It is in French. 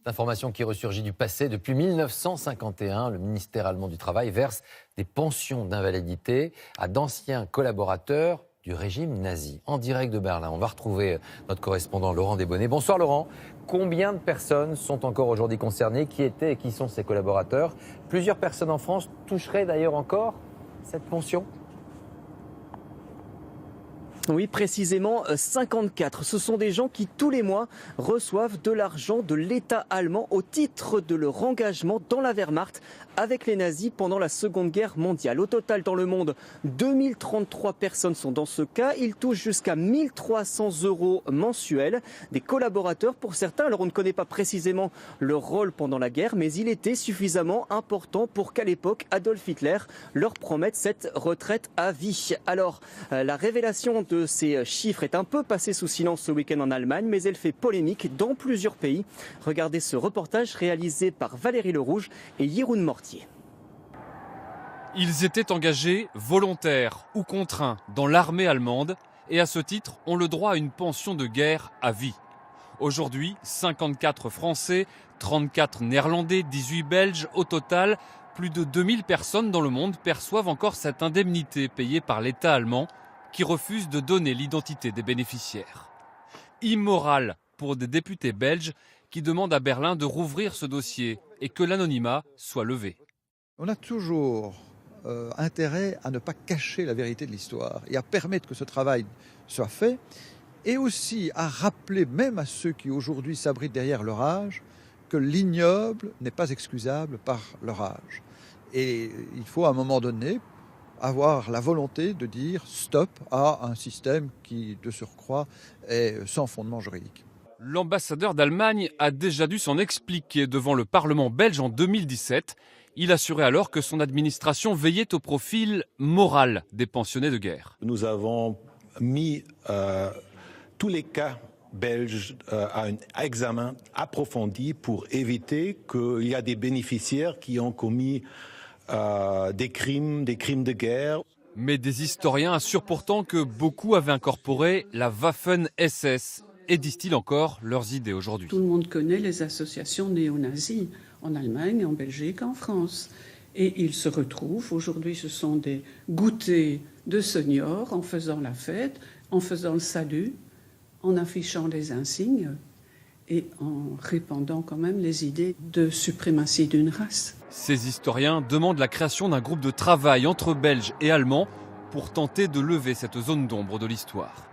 Information qui ressurgit du passé. Depuis 1951, le ministère allemand du Travail verse des pensions d'invalidité à d'anciens collaborateurs du régime nazi. En direct de Berlin, on va retrouver notre correspondant Laurent Desbonnets. Bonsoir Laurent. Combien de personnes sont encore aujourd'hui concernées? Qui étaient et qui sont ces collaborateurs? Plusieurs personnes en France toucheraient d'ailleurs encore cette pension? Oui, précisément 54. Ce sont des gens qui, tous les mois, reçoivent de l'argent de l'État allemand au titre de leur engagement dans la Wehrmacht avec les nazis pendant la Seconde Guerre mondiale. Au total, dans le monde, 2033 personnes sont dans ce cas. Ils touchent jusqu'à 1300 € mensuels. Des collaborateurs pour certains. Alors, on ne connaît pas précisément leur rôle pendant la guerre, mais il était suffisamment important pour qu'à l'époque, Adolf Hitler leur promette cette retraite à vie. Alors, la révélation de ces chiffres est un peu passée sous silence ce week-end en Allemagne, mais elle fait polémique dans plusieurs pays. Regardez ce reportage réalisé par Valérie Lerouge et Jeroen Mortier. Ils étaient engagés, volontaires ou contraints, dans l'armée allemande et à ce titre ont le droit à une pension de guerre à vie. Aujourd'hui, 54 Français, 34 Néerlandais, 18 Belges, au total, plus de 2000 personnes dans le monde perçoivent encore cette indemnité payée par l'État allemand qui refuse de donner l'identité des bénéficiaires. Immoral pour des députés belges qui demandent à Berlin de rouvrir ce dossier et que l'anonymat soit levé. On a toujours intérêt à ne pas cacher la vérité de l'histoire et à permettre que ce travail soit fait et aussi à rappeler même à ceux qui aujourd'hui s'abritent derrière leur âge que l'ignoble n'est pas excusable par leur âge. Et il faut à un moment donné avoir la volonté de dire stop à un système qui, de surcroît, est sans fondement juridique. L'ambassadeur d'Allemagne a déjà dû s'en expliquer devant le Parlement belge en 2017. Il assurait alors que son administration veillait au profil moral des pensionnés de guerre. Nous avons mis tous les cas belges à un examen approfondi pour éviter qu'il y ait des bénéficiaires qui ont commis des crimes de guerre. Mais des historiens assurent pourtant que beaucoup avaient incorporé la Waffen-SS et distillent encore leurs idées aujourd'hui. Tout le monde connaît les associations néo-nazis en Allemagne, en Belgique, en France. Et ils se retrouvent, aujourd'hui ce sont des goûters de seniors en faisant la fête, en faisant le salut, en affichant les insignes et en répandant quand même les idées de suprématie d'une race. Ces historiens demandent la création d'un groupe de travail entre Belges et Allemands pour tenter de lever cette zone d'ombre de l'histoire.